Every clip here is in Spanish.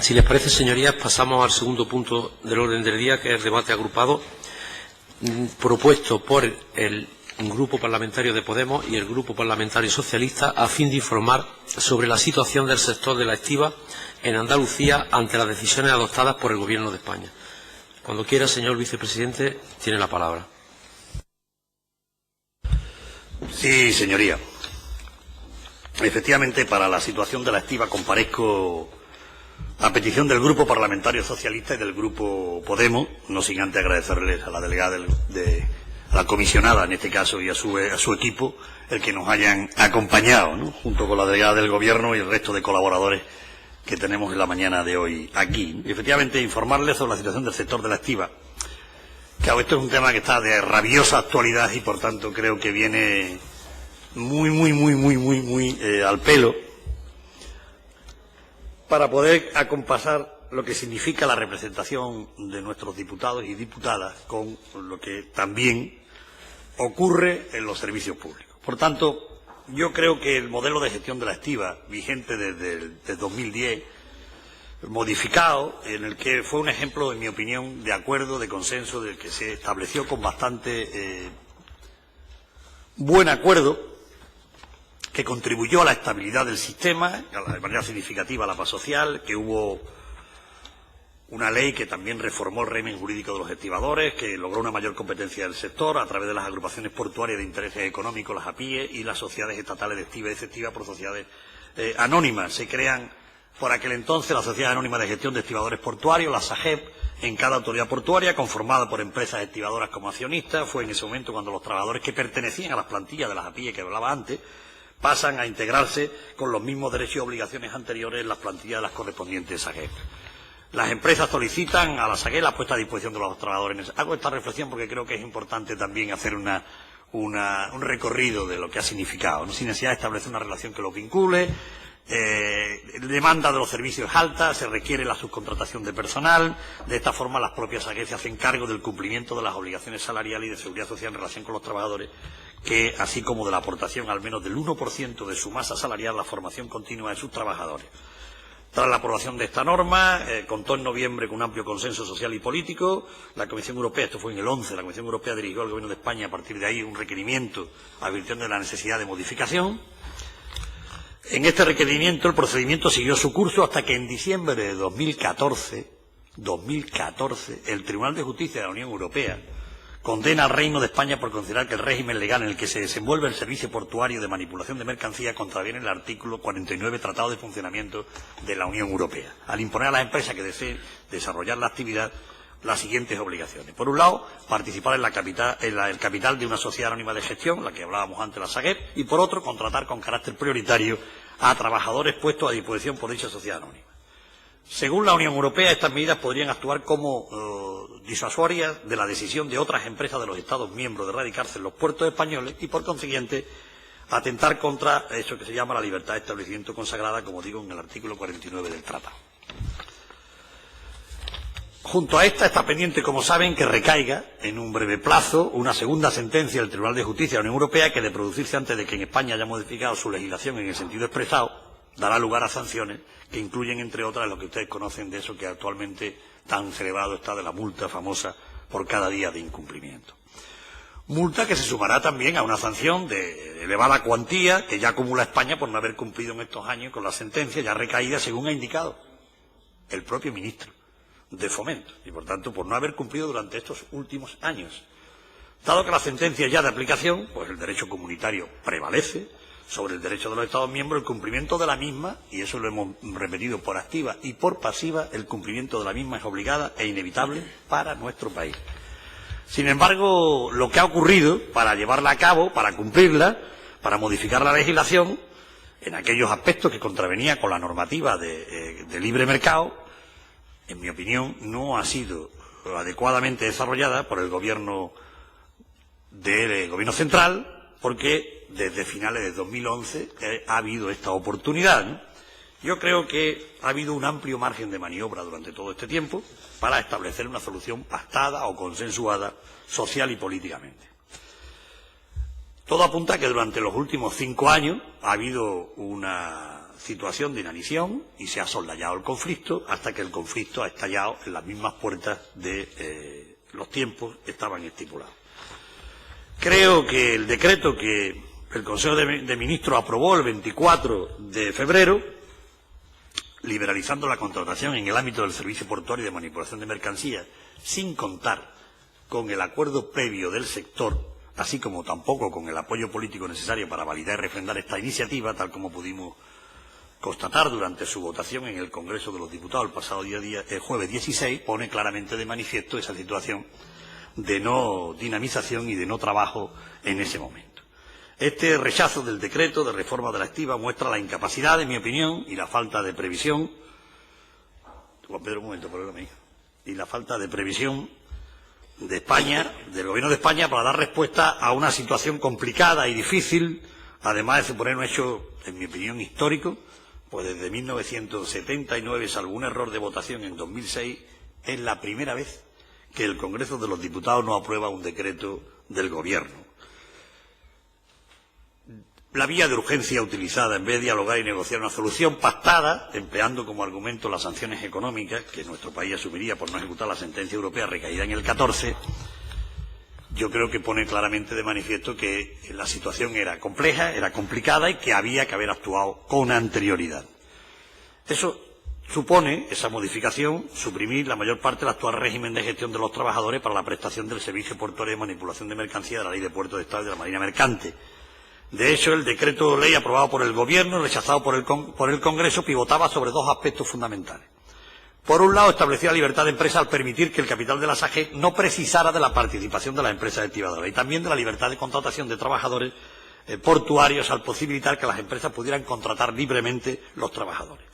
Si les parece, señorías, pasamos al segundo punto del orden del día, que es el debate agrupado propuesto por el Grupo Parlamentario de Podemos y el Grupo Parlamentario Socialista a fin de informar sobre la situación del sector de la estiba en Andalucía ante las decisiones adoptadas por el Gobierno de España. Cuando quiera, señor vicepresidente, tiene la palabra. Sí, señoría. Efectivamente, para la situación de la estiba comparezco a petición del Grupo Parlamentario Socialista y del Grupo Podemos, no sin antes agradecerles a la delegada a la comisionada, en este caso, y a su equipo, el que nos hayan acompañado, ¿no?, junto con la delegada del Gobierno y el resto de colaboradores que tenemos en la mañana de hoy aquí. Y efectivamente, informarles sobre la situación del sector de la estiba. Claro, esto es un tema que está de rabiosa actualidad y, por tanto, creo que viene muy al pelo para poder acompasar lo que significa la representación de nuestros diputados y diputadas con lo que también ocurre en los servicios públicos. Por tanto, yo creo que el modelo de gestión de la estiba vigente desde 2010, modificado, en el que fue un ejemplo, en mi opinión, de acuerdo, de consenso, del que se estableció con bastante buen acuerdo, que contribuyó a la estabilidad del sistema, de manera significativa a la paz social, que hubo una ley que también reformó el régimen jurídico de los estibadores, que logró una mayor competencia del sector a través de las agrupaciones portuarias de intereses económicos, las APIE, y las sociedades estatales de estiba y desestiba por sociedades anónimas. Se crean por aquel entonces la Sociedad Anónima de Gestión de Estibadores Portuarios, la SAGEP, en cada autoridad portuaria, conformada por empresas estibadoras como accionistas. Fue en ese momento cuando los trabajadores que pertenecían a las plantillas de las APIE que hablaba antes pasan a integrarse con los mismos derechos y obligaciones anteriores en las plantillas de las correspondientes SAGEP. Las empresas solicitan a la SAGEP la puesta a disposición de los trabajadores. Hago esta reflexión porque creo que es importante también hacer un recorrido de lo que ha significado, ¿no?, sin necesidad de establecer una relación que lo vincule. Demanda de los servicios es alta, se requiere la subcontratación de personal. De esta forma, las propias SAGEP se hacen cargo del cumplimiento de las obligaciones salariales y de seguridad social en relación con los trabajadores, que así como de la aportación al menos del 1% de su masa salarial a la formación continua de sus trabajadores. Tras la aprobación de esta norma, contó en noviembre con un amplio consenso social y político. La Comisión Europea, esto fue en el 11, la Comisión Europea dirigió al Gobierno de España a partir de ahí un requerimiento advirtiendo de la necesidad de modificación. En este requerimiento el procedimiento siguió su curso hasta que en diciembre de 2014, el Tribunal de Justicia de la Unión Europea condena al Reino de España por considerar que el régimen legal en el que se desenvuelve el servicio portuario de manipulación de mercancías contraviene el artículo 49 Tratado de Funcionamiento de la Unión Europea, al imponer a las empresas que deseen desarrollar la actividad las siguientes obligaciones. Por un lado, participar en el capital de una sociedad anónima de gestión, la que hablábamos antes, la SAGEP, y por otro, contratar con carácter prioritario a trabajadores puestos a disposición por dicha sociedad anónima. Según la Unión Europea, estas medidas podrían actuar como disuasorias de la decisión de otras empresas de los Estados miembros de radicarse en los puertos españoles y, por consiguiente, atentar contra eso que se llama la libertad de establecimiento consagrada, como digo, en el artículo 49 del Tratado. Junto a esta está pendiente, como saben, que recaiga en un breve plazo una segunda sentencia del Tribunal de Justicia de la Unión Europea que, de producirse antes de que en España haya modificado su legislación en el sentido expresado, dará lugar a sanciones que incluyen, entre otras, lo que ustedes conocen de eso que actualmente tan celebrado está, de la multa famosa por cada día de incumplimiento. Multa que se sumará también a una sanción de elevada cuantía que ya acumula España por no haber cumplido en estos años con la sentencia ya recaída, según ha indicado el propio ministro de Fomento, y por tanto por no haber cumplido durante estos últimos años. Dado que la sentencia es ya de aplicación, pues el derecho comunitario prevalece sobre el derecho de los Estados miembros. El cumplimiento de la misma, y eso lo hemos repetido por activa y por pasiva, el cumplimiento de la misma es obligada e inevitable para nuestro país. Sin embargo, lo que ha ocurrido para llevarla a cabo, para cumplirla, para modificar la legislación, en aquellos aspectos que contravenía con la normativa de libre mercado, en mi opinión, no ha sido adecuadamente desarrollada por el Gobierno central, porque desde finales de 2011 ha habido esta oportunidad, ¿no? Yo creo que ha habido un amplio margen de maniobra durante todo este tiempo para establecer una solución pactada o consensuada social y políticamente. Todo apunta a que durante los últimos 5 años ha habido una situación de inanición y se ha soslayado el conflicto hasta que el conflicto ha estallado en las mismas puertas de los tiempos que estaban estipulados. Creo que el decreto que el Consejo de Ministros aprobó el 24 de febrero, liberalizando la contratación en el ámbito del servicio portuario de manipulación de mercancías, sin contar con el acuerdo previo del sector, así como tampoco con el apoyo político necesario para validar y refrendar esta iniciativa, tal como pudimos constatar durante su votación en el Congreso de los Diputados el pasado jueves 16, pone claramente de manifiesto esa situación de no dinamización y de no trabajo en ese momento. Este rechazo del decreto de reforma de la activa muestra la incapacidad, en mi opinión, y la falta de previsión. Juan Pedro, un momento, por ahí. Y la falta de previsión de España, del Gobierno de España, para dar respuesta a una situación complicada y difícil, además de suponer un hecho, en mi opinión, histórico, pues desde 1979, salvo un error de votación en 2006, es la primera vez que el Congreso de los Diputados no aprueba un decreto del Gobierno. La vía de urgencia utilizada en vez de dialogar y negociar una solución pactada, empleando como argumento las sanciones económicas que nuestro país asumiría por no ejecutar la sentencia europea recaída en el 14, yo creo que pone claramente de manifiesto que la situación era compleja, era complicada y que había que haber actuado con anterioridad. Eso supone, esa modificación, suprimir la mayor parte del actual régimen de gestión de los trabajadores para la prestación del servicio portuario de manipulación de mercancías de la Ley de Puertos de Estado y de la Marina Mercante. De hecho, el decreto de ley aprobado por el Gobierno, rechazado por el Congreso, pivotaba sobre dos aspectos fundamentales. Por un lado, establecía la libertad de empresa al permitir que el capital de la SAGEP no precisara de la participación de las empresas activadoras y también de la libertad de contratación de trabajadores portuarios al posibilitar que las empresas pudieran contratar libremente los trabajadores.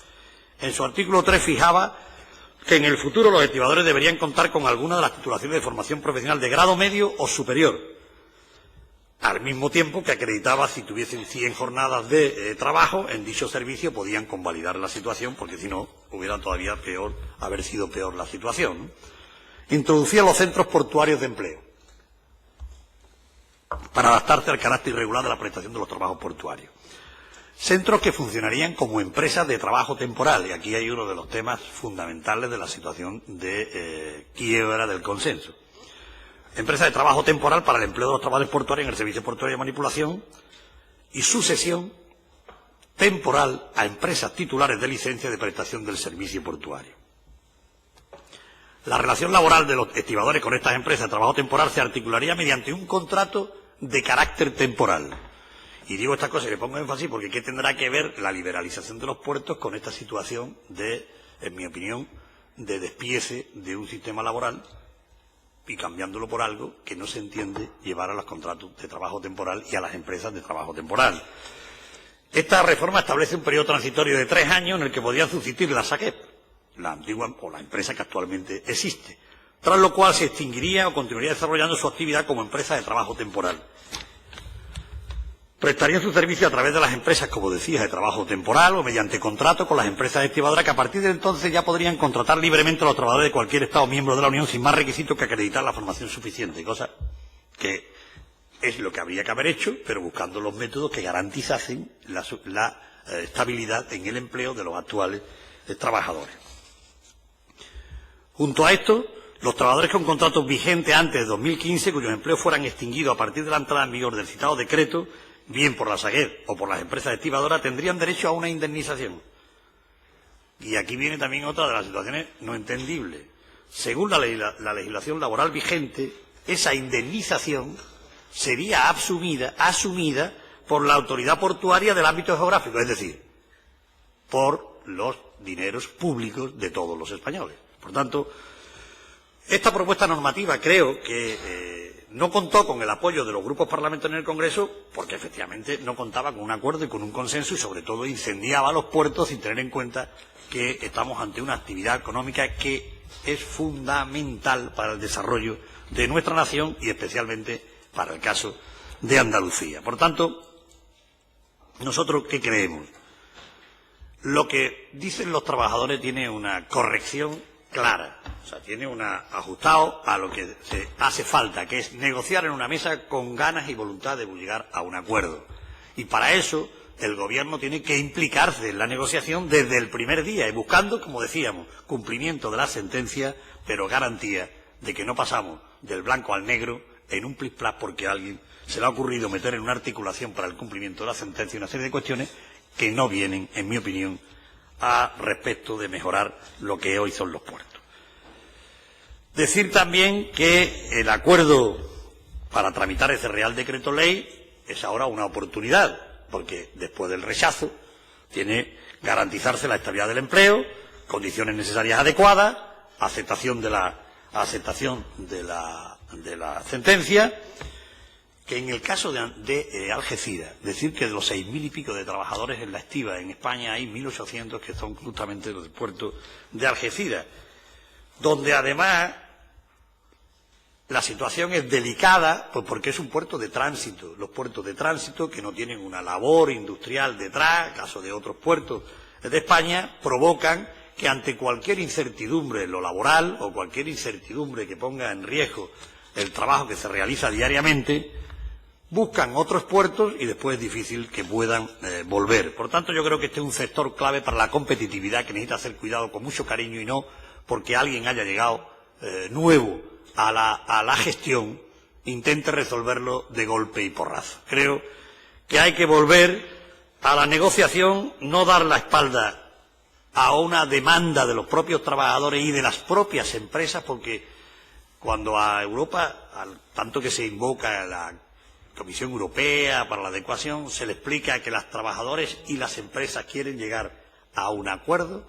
En su artículo 3 fijaba que en el futuro los activadores deberían contar con alguna de las titulaciones de formación profesional de grado medio o superior, al mismo tiempo que acreditaba si tuviesen 100 jornadas de trabajo en dicho servicio podían convalidar la situación, porque si no hubiera todavía haber sido peor la situación, ¿no? Introducía los centros portuarios de empleo para adaptarse al carácter irregular de la prestación de los trabajos portuarios. Centros que funcionarían como empresas de trabajo temporal, y aquí hay uno de los temas fundamentales de la situación de quiebra del consenso. Empresa de trabajo temporal para el empleo de los trabajadores portuarios en el servicio portuario de manipulación y sucesión temporal a empresas titulares de licencia de prestación del servicio portuario. La relación laboral de los estibadores con estas empresas de trabajo temporal se articularía mediante un contrato de carácter temporal. Y digo estas cosas y le pongo énfasis porque ¿qué tendrá que ver la liberalización de los puertos con esta situación de, en mi opinión, de despiece de un sistema laboral y cambiándolo por algo que no se entiende llevar a los contratos de trabajo temporal y a las empresas de trabajo temporal? Esta reforma establece un periodo transitorio de 3 años en el que podría sustituir la SAGEP, la antigua o la empresa que actualmente existe, tras lo cual se extinguiría o continuaría desarrollando su actividad como empresa de trabajo temporal. Prestarían su servicio a través de las empresas, como decía, de trabajo temporal o mediante contrato con las empresas estimadoras que a partir de entonces ya podrían contratar libremente a los trabajadores de cualquier Estado miembro de la Unión sin más requisitos que acreditar la formación suficiente, cosa que es lo que habría que haber hecho, pero buscando los métodos que garantizasen la estabilidad en el empleo de los actuales trabajadores. Junto a esto, los trabajadores con contratos vigentes antes de 2015, cuyos empleos fueran extinguidos a partir de la entrada en vigor del citado decreto, bien por la SAGEP o por las empresas estimadoras, tendrían derecho a una indemnización. Y aquí viene también otra de las situaciones no entendibles. Según la legislación laboral vigente, esa indemnización sería asumida por la autoridad portuaria del ámbito geográfico, es decir, por los dineros públicos de todos los españoles. Por tanto, esta propuesta normativa creo que no contó con el apoyo de los grupos parlamentarios en el Congreso porque efectivamente no contaba con un acuerdo y con un consenso y sobre todo incendiaba los puertos sin tener en cuenta que estamos ante una actividad económica que es fundamental para el desarrollo de nuestra nación y especialmente para el caso de Andalucía. Por tanto, ¿nosotros qué creemos? Lo que dicen los trabajadores tiene una corrección clara, o sea, tiene ajustado a lo que se hace falta, que es negociar en una mesa con ganas y voluntad de llegar a un acuerdo. Y para eso el Gobierno tiene que implicarse en la negociación desde el primer día y buscando, como decíamos, cumplimiento de la sentencia, pero garantía de que no pasamos del blanco al negro en un plis-plas porque a alguien se le ha ocurrido meter en una articulación para el cumplimiento de la sentencia una serie de cuestiones que no vienen, en mi opinión, a respecto de mejorar lo que hoy son los puertos. Decir también que el acuerdo para tramitar ese Real Decreto Ley es ahora una oportunidad, porque después del rechazo tiene que garantizarse la estabilidad del empleo, condiciones necesarias adecuadas, aceptación de la sentencia, que en el caso de Algeciras, decir que de los 6.000 y pico de trabajadores en la estiba en España hay 1.800 que son justamente los del puerto de Algeciras, donde además la situación es delicada, pues porque es un puerto de tránsito. Los puertos de tránsito, que no tienen una labor industrial detrás, caso de otros puertos de España, provocan que ante cualquier incertidumbre en lo laboral o cualquier incertidumbre que ponga en riesgo el trabajo que se realiza diariamente, buscan otros puertos y después es difícil que puedan volver. Por tanto, yo creo que este es un sector clave para la competitividad que necesita ser cuidado con mucho cariño y no porque alguien haya llegado nuevo a la gestión, intente resolverlo de golpe y porrazo. Creo que hay que volver a la negociación, no dar la espalda a una demanda de los propios trabajadores y de las propias empresas, porque cuando a Europa, al tanto que se invoca a la Comisión Europea para la adecuación, se le explica que los trabajadores y las empresas quieren llegar a un acuerdo,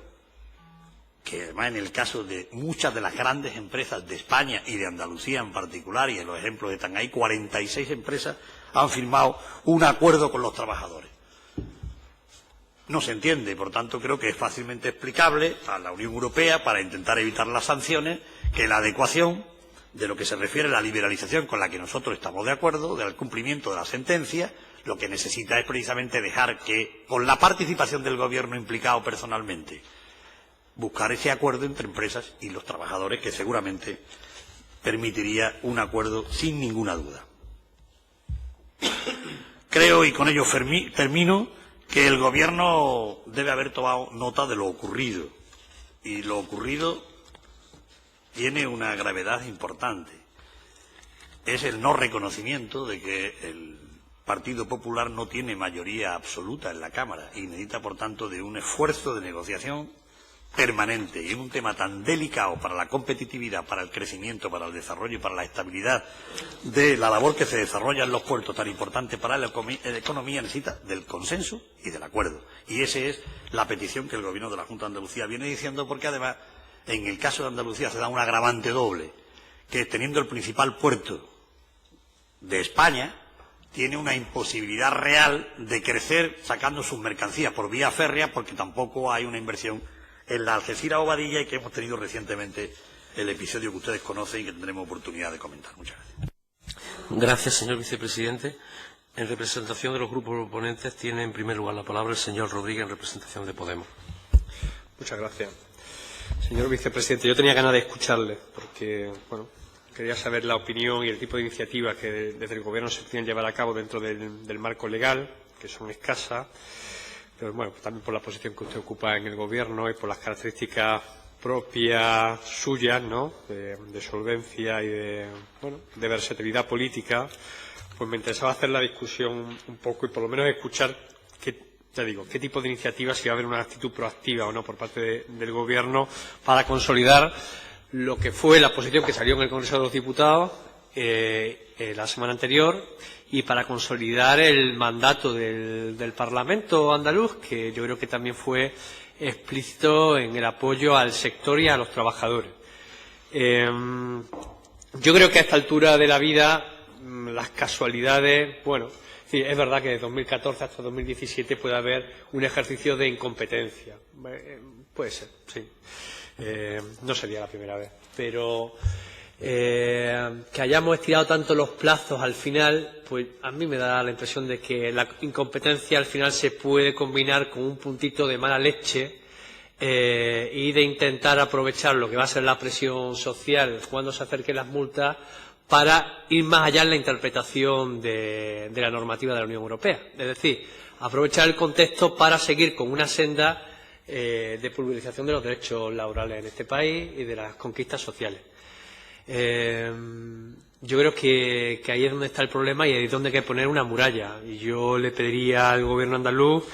que además en el caso de muchas de las grandes empresas de España y de Andalucía en particular, y en los ejemplos que están ahí, 46 empresas han firmado un acuerdo con los trabajadores. No se entiende, por tanto creo que es fácilmente explicable a la Unión Europea, para intentar evitar las sanciones, que la adecuación de lo que se refiere a la liberalización con la que nosotros estamos de acuerdo, del cumplimiento de la sentencia, lo que necesita es precisamente dejar que, con la participación del Gobierno implicado personalmente, buscar ese acuerdo entre empresas y los trabajadores, que seguramente permitiría un acuerdo sin ninguna duda. Creo, y con ello termino, que el Gobierno debe haber tomado nota de lo ocurrido. Y lo ocurrido tiene una gravedad importante. Es el no reconocimiento de que el Partido Popular no tiene mayoría absoluta en la Cámara y necesita, por tanto, de un esfuerzo de negociación permanente, y en un tema tan delicado para la competitividad, para el crecimiento, para el desarrollo y para la estabilidad de la labor que se desarrolla en los puertos, tan importante para la economía, necesita del consenso y del acuerdo. Y esa es la petición que el Gobierno de la Junta de Andalucía viene diciendo, porque además en el caso de Andalucía se da un agravante doble, que teniendo el principal puerto de España, tiene una imposibilidad real de crecer sacando sus mercancías por vía férrea, porque tampoco hay una inversión en la Algeciras-Bobadilla, y que hemos tenido recientemente el episodio que ustedes conocen y que tendremos oportunidad de comentar. Muchas gracias. Gracias, señor vicepresidente. En representación de los grupos proponentes tiene en primer lugar la palabra el señor Rodríguez, en representación de Podemos. Muchas gracias. Señor vicepresidente, yo tenía ganas de escucharle porque, bueno, quería saber la opinión y el tipo de iniciativas que desde el Gobierno se quieren llevar a cabo dentro del marco legal, que son escasas, pero bueno, también por la posición que usted ocupa en el Gobierno y por las características propias suyas, ¿no?, de solvencia y de versatilidad política, pues me interesaba hacer la discusión un poco y por lo menos escuchar qué tipo de iniciativas, si va a haber una actitud proactiva o no por parte del Gobierno para consolidar lo que fue la posición que salió en el Congreso de los Diputados la semana anterior, y para consolidar el mandato del Parlamento andaluz, que yo creo que también fue explícito en el apoyo al sector y a los trabajadores. Yo creo que a esta altura de la vida las casualidades, bueno, sí, es verdad que de 2014 hasta 2017 puede haber un ejercicio de incompetencia. Puede ser, sí. No sería la primera vez, pero que hayamos estirado tanto los plazos al final, pues a mí me da la impresión de que la incompetencia al final se puede combinar con un puntito de mala leche y de intentar aprovechar lo que va a ser la presión social cuando se acerquen las multas para ir más allá en la interpretación de la normativa de la Unión Europea. Es decir, aprovechar el contexto para seguir con una senda de pulverización de los derechos laborales en este país y de las conquistas sociales. Yo creo que ahí es donde está el problema y ahí es donde hay que poner una muralla. Y yo le pediría al Gobierno andaluz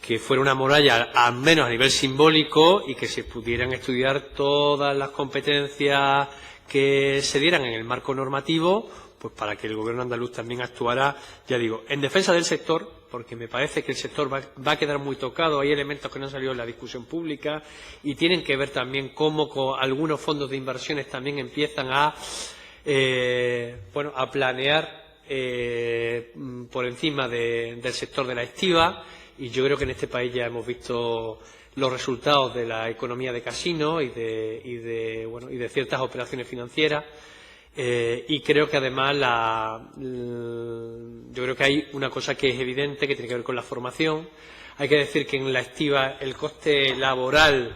que fuera una muralla, al menos a nivel simbólico, y que se pudieran estudiar todas las competencias que se dieran en el marco normativo, pues para que el Gobierno andaluz también actuara, ya digo, en defensa del sector, porque me parece que el sector va a quedar muy tocado. Hay elementos que no han salido en la discusión pública y tienen que ver también cómo con algunos fondos de inversiones también empiezan a planear por encima del sector de la estiba, y yo creo que en este país ya hemos visto los resultados de la economía de casino y de ciertas operaciones financieras. Y creo que además yo creo que hay una cosa que es evidente, que tiene que ver con la formación. Hay que decir que en la estiba el coste laboral,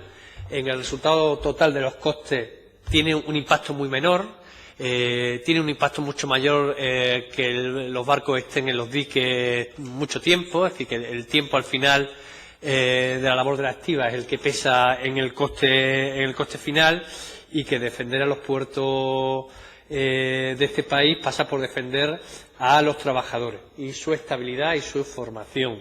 en el resultado total de los costes, tiene un impacto muy menor, tiene un impacto mucho mayor que los barcos estén en los diques mucho tiempo, es decir, que el tiempo al final de la labor de la estiba es el que pesa en el coste final, y que defender a los puertos de este país pasa por defender a los trabajadores y su estabilidad y su formación.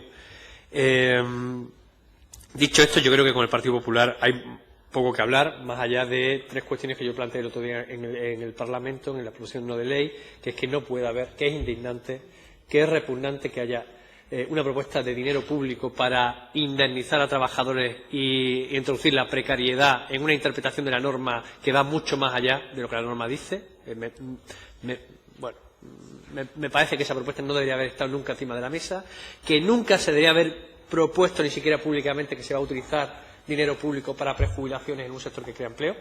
Dicho esto, yo creo que con el Partido Popular hay poco que hablar, más allá de tres cuestiones que yo planteé el otro día en el Parlamento, en la proposición no de ley, que es que no puede haber, que es indignante, que es repugnante que haya una propuesta de dinero público para indemnizar a trabajadores y introducir la precariedad en una interpretación de la norma que va mucho más allá de lo que la norma dice. Me parece que esa propuesta no debería haber estado nunca encima de la mesa, que nunca se debería haber propuesto ni siquiera públicamente que se va a utilizar dinero público para prejubilaciones en un sector que crea empleo,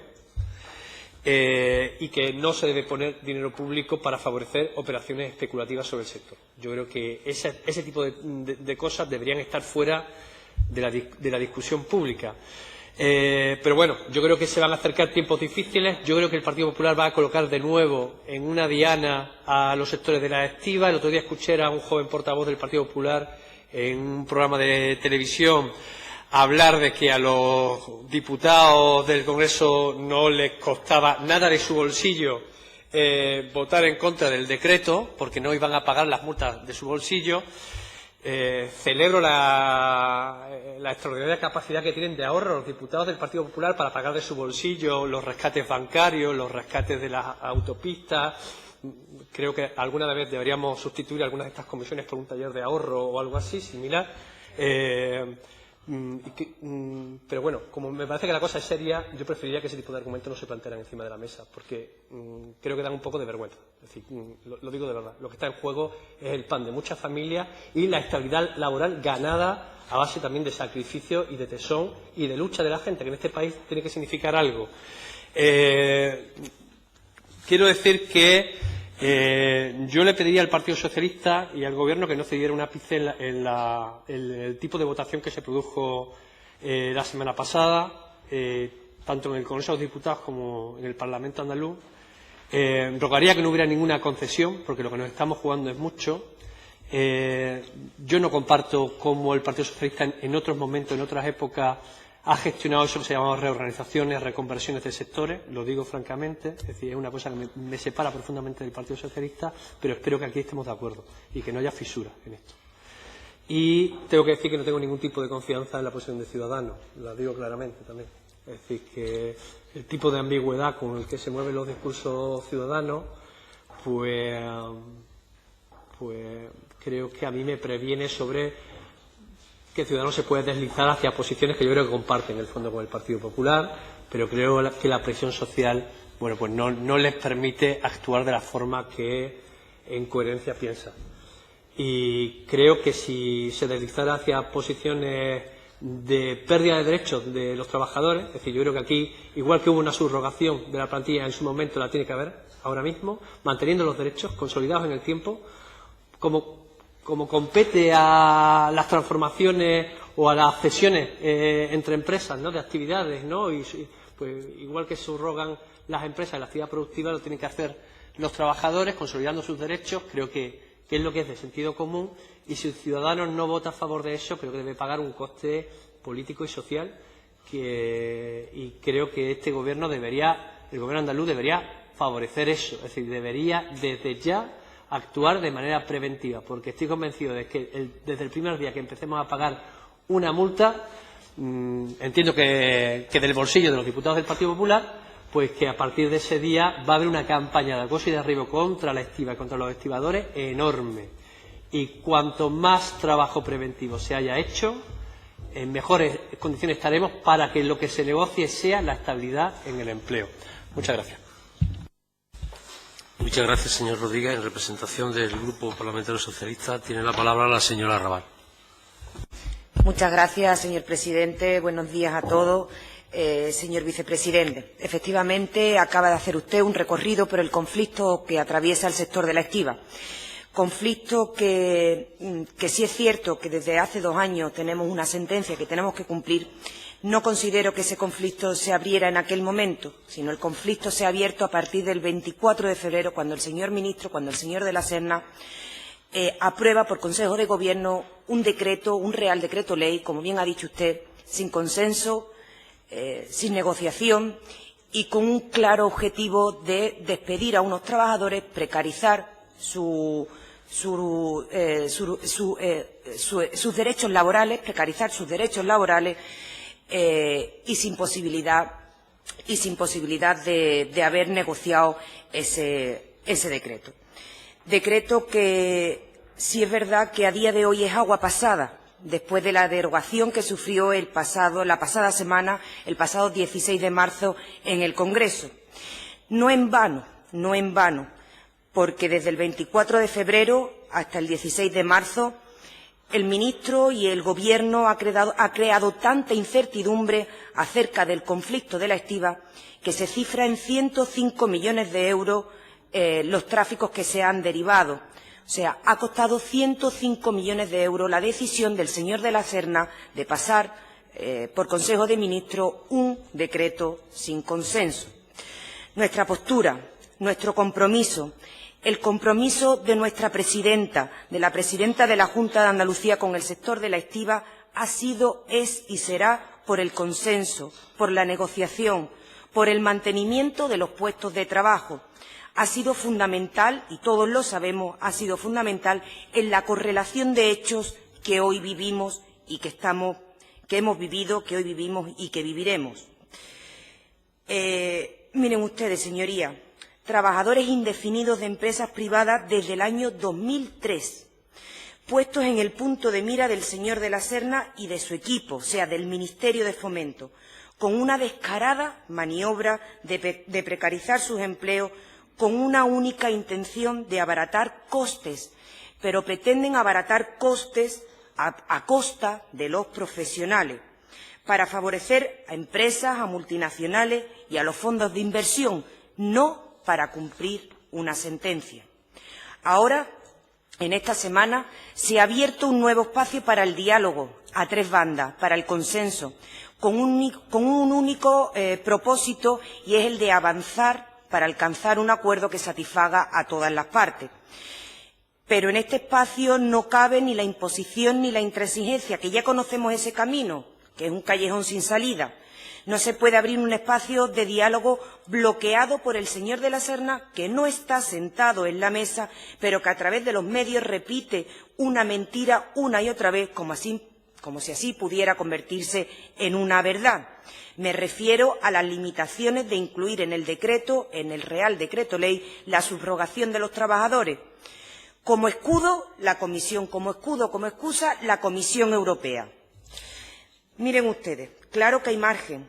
y que no se debe poner dinero público para favorecer operaciones especulativas sobre el sector. Yo creo que ese tipo de cosas deberían estar fuera de la discusión pública. Pero bueno, yo creo que se van a acercar tiempos difíciles. Yo creo que el Partido Popular va a colocar de nuevo en una diana a los sectores de la estiba. El otro día escuché a un joven portavoz del Partido Popular en un programa de televisión hablar de que a los diputados del Congreso no les costaba nada de su bolsillo votar en contra del decreto, porque no iban a pagar las multas de su bolsillo. Celebro la extraordinaria capacidad que tienen de ahorro los diputados del Partido Popular para pagar de su bolsillo los rescates bancarios, los rescates de las autopistas. Creo que alguna vez deberíamos sustituir algunas de estas comisiones por un taller de ahorro o algo así, similar. Pero bueno, como me parece que la cosa es seria, yo preferiría que ese tipo de argumentos no se plantearan encima de la mesa, porque creo que dan un poco de vergüenza. Es decir, lo digo de verdad, lo que está en juego es el pan de muchas familias y la estabilidad laboral ganada a base también de sacrificio y de tesón y de lucha de la gente, que en este país tiene que significar algo. Quiero decir que yo le pediría al Partido Socialista y al Gobierno que no cediera un ápice en el tipo de votación que se produjo la semana pasada, tanto en el Congreso de los Diputados como en el Parlamento andaluz. Rogaría que no hubiera ninguna concesión, porque lo que nos estamos jugando es mucho. Yo no comparto cómo el Partido Socialista en otros momentos, en otras épocas, ha gestionado eso que se llamaba reorganizaciones, reconversiones de sectores, lo digo francamente, es decir, es una cosa que me separa profundamente del Partido Socialista, pero espero que aquí estemos de acuerdo y que no haya fisuras en esto. Y tengo que decir que no tengo ningún tipo de confianza en la posición de Ciudadanos, lo digo claramente también. Es decir, que el tipo de ambigüedad con el que se mueven los discursos ciudadanos, pues creo que a mí me previene sobre que Ciudadanos se puede deslizar hacia posiciones que yo creo que comparten en el fondo con el Partido Popular, pero creo que la presión social, bueno, pues no les permite actuar de la forma que en coherencia piensa. Y creo que si se deslizara hacia posiciones de pérdida de derechos de los trabajadores, es decir, yo creo que aquí, igual que hubo una subrogación de la plantilla en su momento, la tiene que haber ahora mismo, manteniendo los derechos consolidados en el tiempo, como compete a las transformaciones o a las cesiones entre empresas, ¿no?, de actividades, ¿no? Y pues igual que subrogan las empresas en la actividad productiva, lo tienen que hacer los trabajadores, consolidando sus derechos. Creo que que es lo que es de sentido común, y si el ciudadano no vota a favor de eso, creo que debe pagar un coste político y social y creo que este Gobierno el Gobierno andaluz debería favorecer eso, es decir, debería desde ya actuar de manera preventiva, porque estoy convencido de que desde el primer día que empecemos a pagar una multa, entiendo que del bolsillo de los diputados del Partido Popular, pues que a partir de ese día va a haber una campaña de acoso y derribo contra la estiba y contra los estibadores enorme. Y cuanto más trabajo preventivo se haya hecho, en mejores condiciones estaremos para que lo que se negocie sea la estabilidad en el empleo. Muchas gracias. Muchas gracias, señor Rodríguez. En representación del Grupo Parlamentario Socialista tiene la palabra la señora Rabal. Muchas gracias, señor presidente. Buenos días a todos. Señor vicepresidente, efectivamente acaba de hacer usted un recorrido por el conflicto que atraviesa el sector de la estiba. Conflicto que sí es cierto que desde hace 2 años tenemos una sentencia que tenemos que cumplir. No considero que ese conflicto se abriera en aquel momento, sino el conflicto se ha abierto a partir del 24 de febrero, cuando el señor ministro, cuando el señor de la Serna aprueba por Consejo de Gobierno un decreto, un Real Decreto Ley, como bien ha dicho usted, sin consenso, sin negociación y con un claro objetivo de despedir a unos trabajadores, precarizar sus derechos laborales, y sin posibilidad de haber negociado ese decreto. Decreto que sí es verdad que a día de hoy es agua pasada, después de la derogación que sufrió la pasada semana, el pasado 16 de marzo, en el Congreso. No en vano, porque desde el 24 de febrero hasta el 16 de marzo, el ministro y el Gobierno ha creado tanta incertidumbre acerca del conflicto de la estiba que se cifra en 105 millones de euros los tráficos que se han derivado. O sea, ha costado 105 millones de euros la decisión del señor de la Serna de pasar por Consejo de Ministros un decreto sin consenso. Nuestra postura, nuestro compromiso, el compromiso de nuestra presidenta, de la presidenta de la Junta de Andalucía con el sector de la estiba, ha sido, es y será por el consenso, por la negociación, por el mantenimiento de los puestos de trabajo. Ha sido fundamental, y todos lo sabemos, ha sido fundamental en la correlación de hechos que hoy vivimos y que hemos vivido, que hoy vivimos y que viviremos. Miren ustedes, señorías, trabajadores indefinidos de empresas privadas desde el año 2003, puestos en el punto de mira del señor de la Serna y de su equipo, o sea, del Ministerio de Fomento, con una descarada maniobra de precarizar sus empleos, con una única intención de abaratar costes, pero pretenden abaratar costes a costa de los profesionales, para favorecer a empresas, a multinacionales y a los fondos de inversión, no para cumplir una sentencia. Ahora, en esta semana, se ha abierto un nuevo espacio para el diálogo a 3 bandas, para el consenso, con un único propósito, y es el de avanzar para alcanzar un acuerdo que satisfaga a todas las partes. Pero en este espacio no cabe ni la imposición ni la intransigencia, que ya conocemos ese camino, que es un callejón sin salida. No se puede abrir un espacio de diálogo bloqueado por el señor de la Serna, que no está sentado en la mesa, pero que a través de los medios repite una mentira una y otra vez, como si así pudiera convertirse en una verdad. Me refiero a las limitaciones de incluir en el decreto, en el Real Decreto Ley, la subrogación de los trabajadores. Como escudo, la Comisión, como excusa, la Comisión Europea. Miren ustedes, claro que hay margen.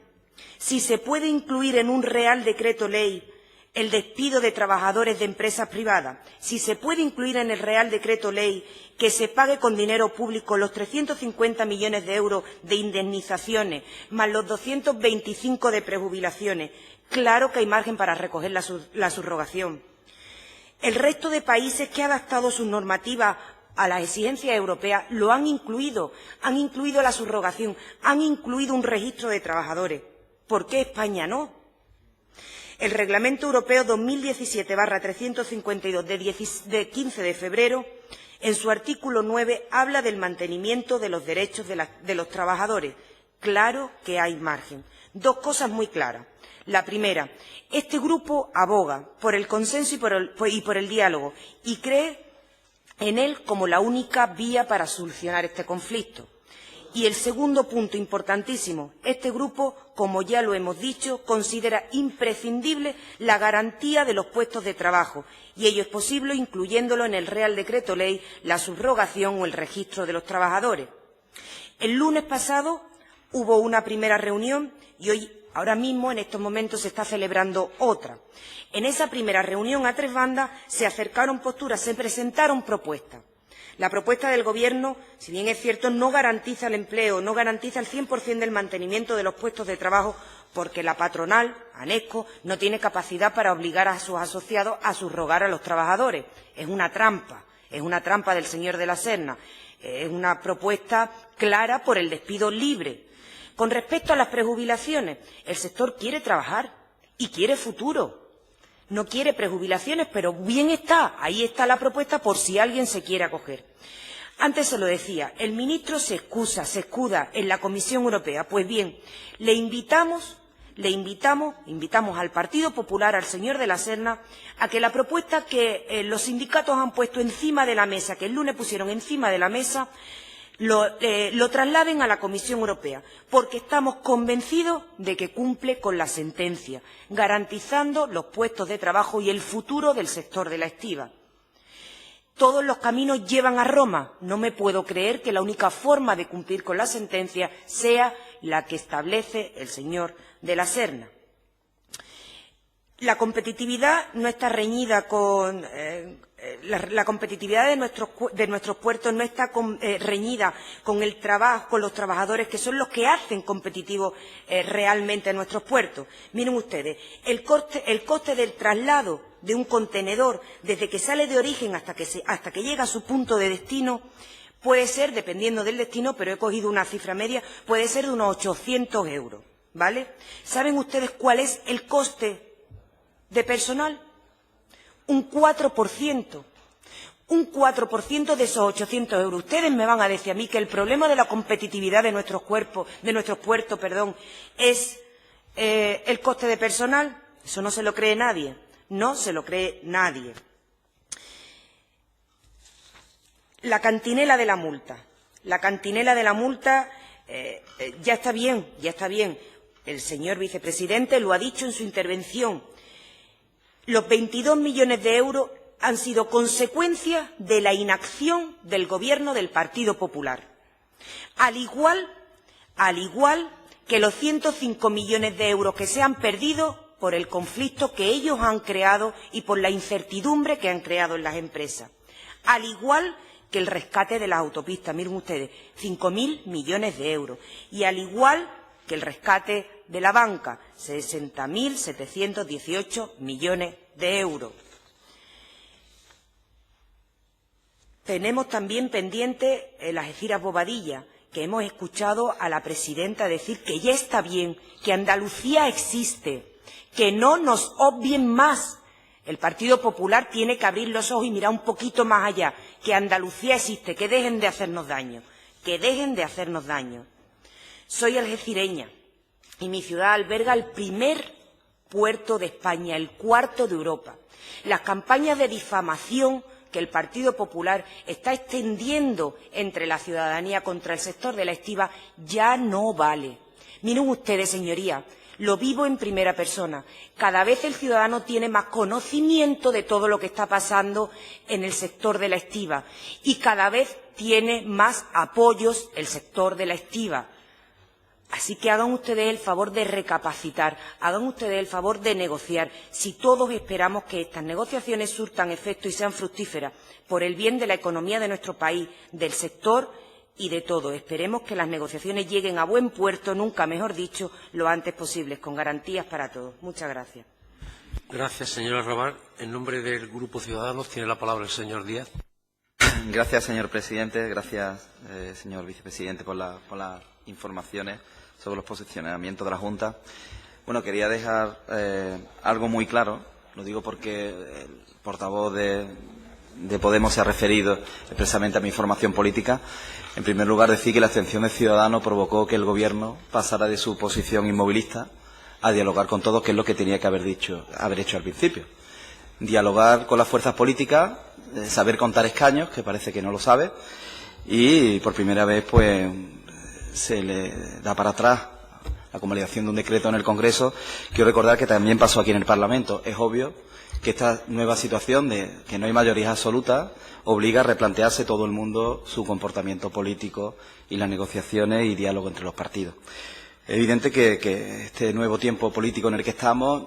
Si se puede incluir en un Real Decreto Ley el despido de trabajadores de empresas privadas, si se puede incluir en el Real Decreto Ley que se pague con dinero público los 350 millones de euros de indemnizaciones, más los 225 de prejubilaciones, claro que hay margen para recoger la subrogación. El resto de países que han adaptado sus normativas a las exigencias europeas lo han incluido la subrogación, han incluido un registro de trabajadores. ¿Por qué España no? El Reglamento Europeo 2017/352 de 15 de febrero, en su artículo 9, habla del mantenimiento de los derechos de los trabajadores. Claro que hay margen. Dos cosas muy claras. La primera, este grupo aboga por el consenso y por el diálogo y cree en él como la única vía para solucionar este conflicto. Y el segundo punto importantísimo, este grupo, como ya lo hemos dicho, considera imprescindible la garantía de los puestos de trabajo, y ello es posible incluyéndolo en el Real Decreto Ley, la subrogación o el registro de los trabajadores. El lunes pasado hubo una primera reunión y ahora mismo, en estos momentos, se está celebrando otra. En esa primera reunión, a tres bandas, se acercaron posturas, se presentaron propuestas. La propuesta del Gobierno, si bien es cierto, no garantiza el empleo, no garantiza el 100% del mantenimiento de los puestos de trabajo, porque la patronal, ANESCO, no tiene capacidad para obligar a sus asociados a subrogar a los trabajadores. Es una trampa del señor de la Serna. Es una propuesta clara por el despido libre. Con respecto a las prejubilaciones, el sector quiere trabajar y quiere futuro. No quiere prejubilaciones, pero bien está. Ahí está la propuesta por si alguien se quiere acoger. Antes se lo decía, el ministro se escuda en la Comisión Europea. Pues bien, invitamos al Partido Popular, al señor de la Serna, a que la propuesta que los sindicatos han puesto encima de la mesa, que el lunes pusieron encima de la mesa, lo trasladen a la Comisión Europea, porque estamos convencidos de que cumple con la sentencia, garantizando los puestos de trabajo y el futuro del sector de la estiba. Todos los caminos llevan a Roma. No me puedo creer que la única forma de cumplir con la sentencia sea la que establece el señor de la Serna. La competitividad no está reñida con la competitividad de nuestros puertos no está reñida con el trabajo, con los trabajadores que son los que hacen competitivos realmente nuestros puertos. Miren ustedes, el coste del traslado de un contenedor desde que sale de origen hasta que llega a su punto de destino puede ser, dependiendo del destino, pero he cogido una cifra media, puede ser de unos 800 euros, ¿vale? ¿Saben ustedes cuál es el coste de personal? Un 4%. Un 4% de esos 800 euros. Ustedes me van a decir a mí que el problema de la competitividad de nuestros puertos, es el coste de personal. Eso no se lo cree nadie. No se lo cree nadie. La cantinela de la multa. La cantinela de la multa ya está bien, ya está bien. El señor vicepresidente lo ha dicho en su intervención. Los 22 millones de euros han sido consecuencia de la inacción del Gobierno del Partido Popular. Al igual que los 105 millones de euros que se han perdido por el conflicto que ellos han creado y por la incertidumbre que han creado en las empresas. Al igual que el rescate de las autopistas, miren ustedes, 5.000 millones de euros. Y al igual que el rescate de la banca, 60.718 millones de euros. Tenemos también pendiente las Algeciras Bobadilla, que hemos escuchado a la presidenta decir que ya está bien, que Andalucía existe, que no nos obvien más. El Partido Popular tiene que abrir los ojos y mirar un poquito más allá, que Andalucía existe, que dejen de hacernos daño, que dejen de hacernos daño. Soy algecireña y mi ciudad alberga el primer puerto de España, el cuarto de Europa. Las campañas de difamación que el Partido Popular está extendiendo entre la ciudadanía contra el sector de la estiba ya no vale. Miren ustedes, señorías, lo vivo en primera persona. Cada vez el ciudadano tiene más conocimiento de todo lo que está pasando en el sector de la estiba y cada vez tiene más apoyos el sector de la estiba. Así que hagan ustedes el favor de recapacitar, hagan ustedes el favor de negociar, si todos esperamos que estas negociaciones surtan efecto y sean fructíferas por el bien de la economía de nuestro país, del sector y de todo. Esperemos que las negociaciones lleguen a buen puerto, nunca mejor dicho, lo antes posible, con garantías para todos. Muchas gracias. Gracias, señora Raval. En nombre del Grupo Ciudadanos tiene la palabra el señor Díaz. Gracias, señor presidente. Gracias, señor vicepresidente, por las informaciones sobre los posicionamientos de la Junta. Bueno, quería dejar algo muy claro, lo digo porque el portavoz de Podemos se ha referido expresamente a mi formación política. En primer lugar, decir que la abstención de Ciudadanos provocó que el Gobierno pasara de su posición inmovilista a dialogar con todos, que es lo que tenía que haber hecho al principio. Dialogar con las fuerzas políticas, saber contar escaños, que parece que no lo sabe, y por primera vez pues se le da para atrás la convalidación de un decreto en el Congreso. Quiero recordar que también pasó aquí en el Parlamento. Es obvio que esta nueva situación de que no hay mayoría absoluta obliga a replantearse todo el mundo su comportamiento político y las negociaciones y diálogo entre los partidos. Es evidente que este nuevo tiempo político en el que estamos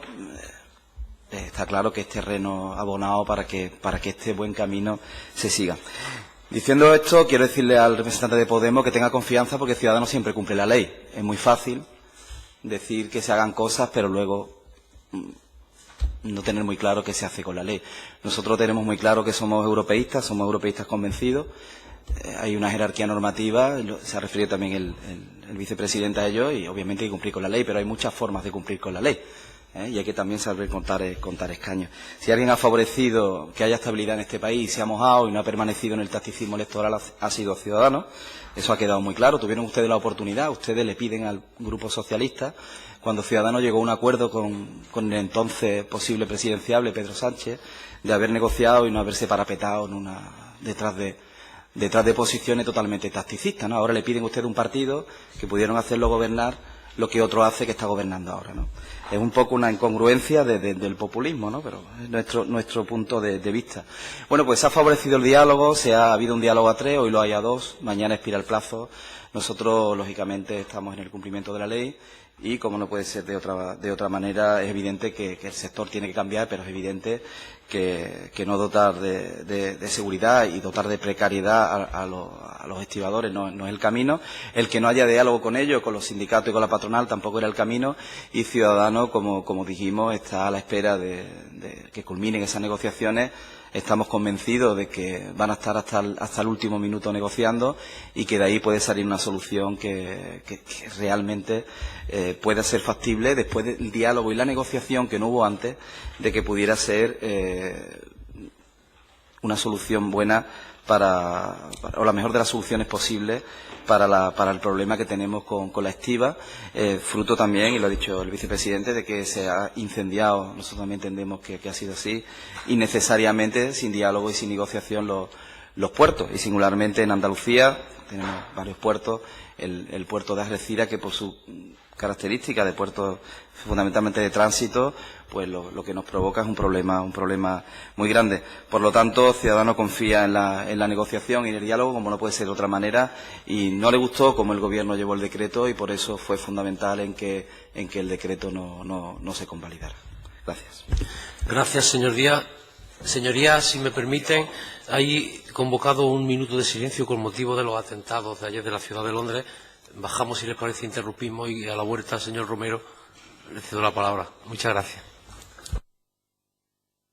está claro que es terreno abonado para que este buen camino se siga. Diciendo esto, quiero decirle al representante de Podemos que tenga confianza, porque Ciudadanos siempre cumple la ley. Es muy fácil decir que se hagan cosas, pero luego no tener muy claro qué se hace con la ley. Nosotros tenemos muy claro que somos europeístas convencidos. Hay una jerarquía normativa, se ha referido también el vicepresidente a ello, y obviamente hay que cumplir con la ley, pero hay muchas formas de cumplir con la ley. Y hay que también saber contar escaños. Si alguien ha favorecido que haya estabilidad en este país, se ha mojado y no ha permanecido en el tacticismo electoral, ha sido Ciudadanos. Eso ha quedado muy claro. Tuvieron ustedes la oportunidad, ustedes le piden al Grupo Socialista, cuando Ciudadanos llegó a un acuerdo con el entonces posible presidenciable Pedro Sánchez, de haber negociado y no haberse parapetado detrás de posiciones totalmente tacticistas, ¿no? Ahora le piden ustedes un partido que pudieron hacerlo gobernar lo que otro hace que está gobernando ahora, ¿no? Es un poco una incongruencia del populismo, ¿no? Pero es nuestro punto de vista. Bueno, pues se ha favorecido el diálogo, ha habido un diálogo a 3, hoy lo hay a 2, mañana expira el plazo. Nosotros, lógicamente, estamos en el cumplimiento de la ley y, como no puede ser de otra manera, es evidente que el sector tiene que cambiar, pero es evidente que no dotar de seguridad y dotar de precariedad a los estibadores no es el camino. El que no haya diálogo con ellos, con los sindicatos y con la patronal, tampoco era el camino, y Ciudadanos, como dijimos, está a la espera de que culminen esas negociaciones. Estamos convencidos de que van a estar hasta el último minuto negociando y que de ahí puede salir una solución que realmente pueda ser factible después del diálogo y la negociación que no hubo antes, de que pudiera ser una solución buena o la mejor de las soluciones posibles para el problema que tenemos con la estiba, fruto también, y lo ha dicho el vicepresidente, de que se ha incendiado, nosotros también entendemos que ha sido así, innecesariamente, sin diálogo y sin negociación, los puertos, y singularmente en Andalucía tenemos varios puertos, el puerto de Algeciras, que por su característica de puerto fundamentalmente de tránsito, pues lo que nos provoca es un problema muy grande. Por lo tanto, Ciudadanos confía en la negociación y en el diálogo, como no puede ser de otra manera, y no le gustó cómo el Gobierno llevó el decreto, y por eso fue fundamental en que el decreto no se convalidara. Gracias. Gracias, señor Díaz. Señorías, si me permiten, hay convocado un minuto de silencio con motivo de los atentados de ayer de la ciudad de Londres. Bajamos, si les parece, interrumpimos, y a la vuelta, señor Romero, le cedo la palabra. Muchas gracias.